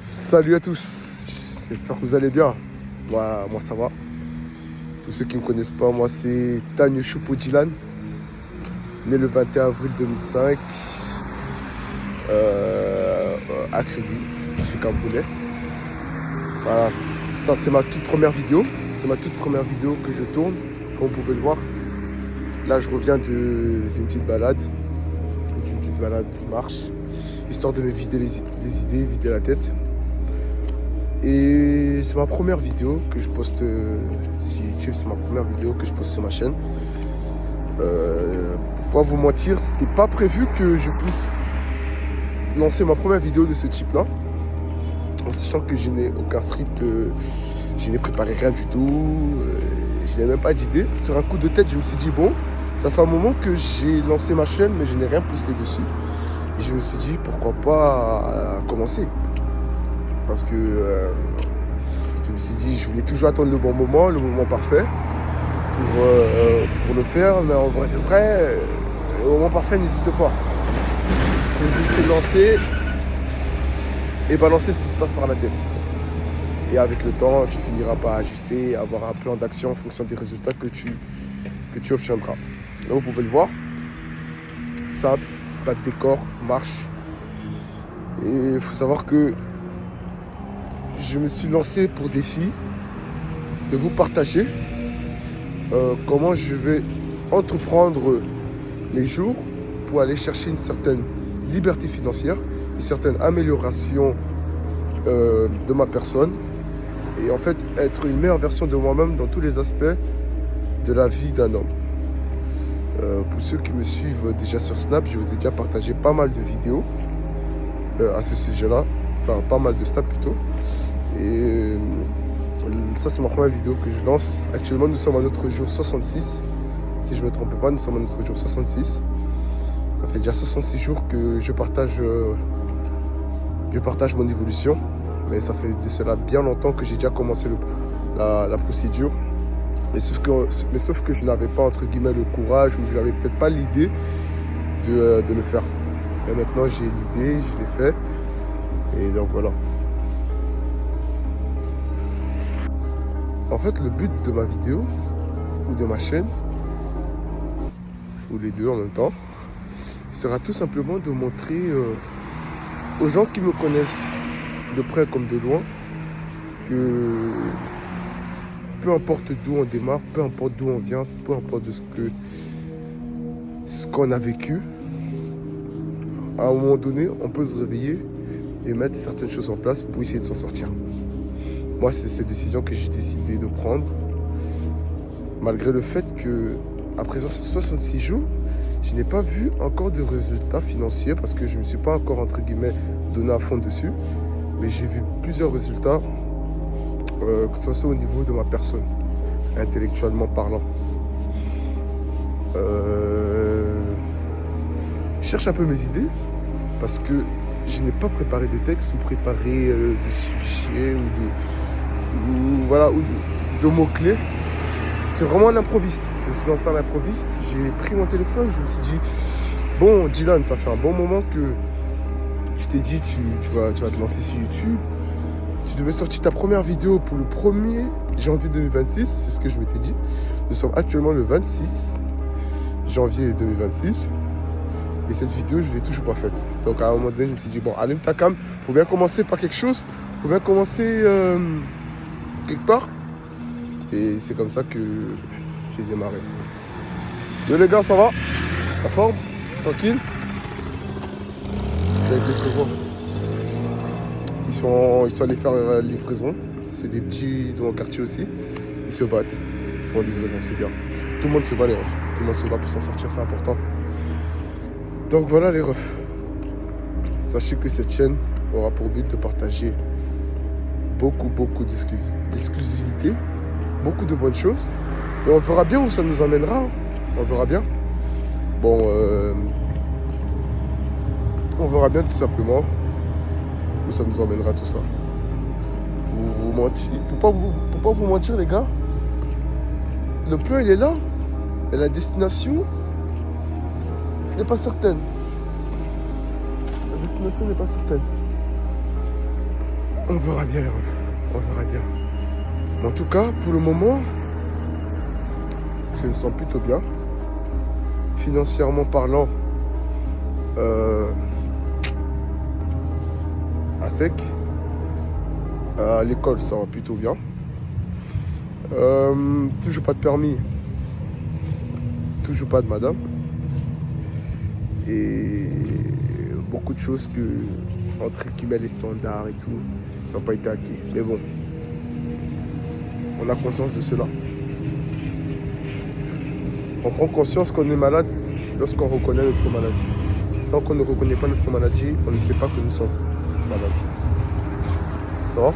Salut à tous, j'espère que vous allez bien. Moi ça va. Pour ceux qui ne me connaissent pas, moi c'est Tanyo Choupo Dylan, né le 21 avril 2005 à Créby, je suis camerounais. Voilà, ça c'est ma toute première vidéo. C'est ma toute première vidéo que je tourne, comme vous pouvez le voir. Là je reviens d'une petite balade, de marche, histoire de me vider des idées, vider la tête. Et c'est ma première vidéo que je poste sur YouTube, c'est ma première vidéo que je poste sur ma chaîne. Pour pas vous mentir, c'était pas prévu que je puisse lancer ma première vidéo de ce type-là. En sachant que je n'ai aucun script, je n'ai préparé rien du tout, je n'ai même pas d'idée. Sur un coup de tête, je me suis dit bon, ça fait un moment que j'ai lancé ma chaîne mais je n'ai rien posté dessus. Et je me suis dit pourquoi pas commencer. Parce que je me suis dit, je voulais toujours attendre le bon moment, le moment parfait pour le faire. Mais en vrai de vrai, le moment parfait n'existe pas. Il faut juste se lancer et balancer ce qui te passe par la tête. Et avec le temps, tu finiras par ajuster, avoir un plan d'action en fonction des résultats que tu obtiendras. Là, vous pouvez le voir. Simple, pas de décor, marche. Et il faut savoir que je me suis lancé pour défi de vous partager comment je vais entreprendre les jours pour aller chercher une certaine liberté financière, une certaine amélioration de ma personne et en fait être une meilleure version de moi-même dans tous les aspects de la vie d'un homme. Pour ceux qui me suivent déjà sur Snap, je vous ai déjà partagé pas mal de vidéos à ce sujet-là, enfin pas mal de snaps plutôt. Et ça c'est ma première vidéo que je lance. Actuellement nous sommes à notre jour 66. Si je ne me trompe pas, nous sommes à notre jour 66. Ça fait déjà 66 jours que je partage mon évolution. Mais ça fait de cela bien longtemps que j'ai déjà commencé la procédure. Sauf que je n'avais pas entre guillemets le courage ou je n'avais peut-être pas l'idée de le faire. Et maintenant j'ai l'idée, je l'ai fait. Et donc voilà. En fait, le but de ma vidéo ou de ma chaîne, ou les deux en même temps, sera tout simplement de montrer aux gens qui me connaissent de près comme de loin que peu importe d'où on démarre, peu importe d'où on vient, peu importe de ce qu'on a vécu, à un moment donné, on peut se réveiller et mettre certaines choses en place pour essayer de s'en sortir. Moi, c'est cette décision que j'ai décidé de prendre, malgré le fait que, après 66 jours, je n'ai pas vu encore de résultats financiers parce que je ne me suis pas encore, entre guillemets, donné à fond dessus. Mais j'ai vu plusieurs résultats, que ce soit au niveau de ma personne, intellectuellement parlant. Je cherche un peu mes idées parce que je n'ai pas préparé de texte ou préparé des sujets ou de mots-clés. C'est vraiment un improviste. Je me suis lancé à l'improviste. J'ai pris mon téléphone, je me suis dit, bon Dylan, ça fait un bon moment que tu t'es dit tu vas te lancer sur YouTube. Tu devais sortir ta première vidéo pour le 1er janvier 2026, c'est ce que je m'étais dit. Nous sommes actuellement le 26 janvier 2026. Et cette vidéo, je ne l'ai toujours pas faite. Donc à un moment donné, je me suis dit, bon, allume ta cam, il faut bien commencer par quelque chose. Il faut bien commencer quelque part. Et c'est comme ça que j'ai démarré. Yo les gars, ça va? La forme? Tranquille? Avec les prévots. Ils sont allés faire la livraison. C'est des petits de mon quartier aussi. Ils se battent. Ils font la livraison, c'est bien. Tout le monde se bat les refs. Tout le monde se bat pour s'en sortir, c'est important. Donc voilà les refs. Sachez que cette chaîne aura pour but de partager beaucoup d'exclusivité, beaucoup de bonnes choses. Et on verra bien où ça nous emmènera. On verra bien. Bon, on verra bien tout simplement où ça nous emmènera tout ça. Pour vous mentir, pour pas vous mentir les gars, le plan il est là, et la destination n'est pas certaine. La destination n'est pas certaine. On verra bien les refs. On verra bien. Mais en tout cas, pour le moment, je me sens plutôt bien. Financièrement parlant, à sec. À l'école, ça va plutôt bien. Toujours pas de permis. Toujours pas de madame. Et beaucoup de choses que, entre guillemets, les standards et tout, n'ont pas été acquis. Mais bon, on a conscience de cela. On prend conscience qu'on est malade lorsqu'on reconnaît notre maladie. Tant qu'on ne reconnaît pas notre maladie, on ne sait pas que nous sommes malades. Ça va?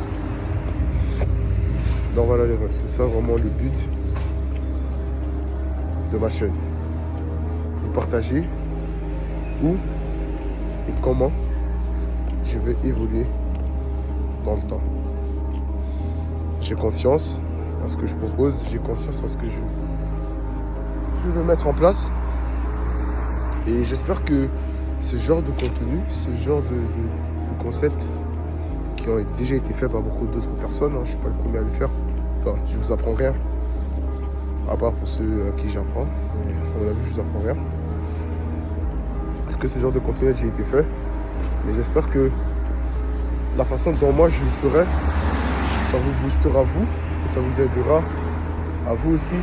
Donc voilà les refs, c'est ça vraiment le but de ma chaîne. Vous partager où et comment je vais évoluer dans le temps. J'ai confiance en ce que je propose, j'ai confiance en ce que je veux mettre en place. Et j'espère que ce genre de contenu, ce genre de concept qui ont déjà été faits par beaucoup d'autres personnes, hein, je ne suis pas le premier à le faire. Enfin, je vous apprends rien. À part pour ceux à qui j'apprends. À mon avis, je vous apprends rien. Parce que ce genre de contenu a déjà été fait. Mais j'espère que la façon dont moi je le ferai, ça vous boostera vous. Et ça vous aidera à vous aussi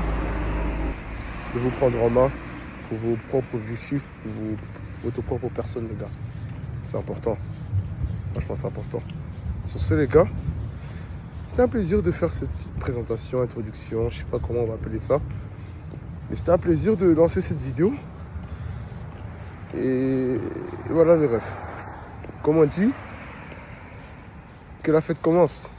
de vous prendre en main pour vos propres objectifs, pour votre propre personne, les gars. C'est important. Franchement, c'est important. Sur ce, les gars, c'était un plaisir de faire cette petite présentation, introduction, je sais pas comment on va appeler ça. Mais c'était un plaisir de lancer cette vidéo. Et voilà les refs. Comme on dit, que la fête commence.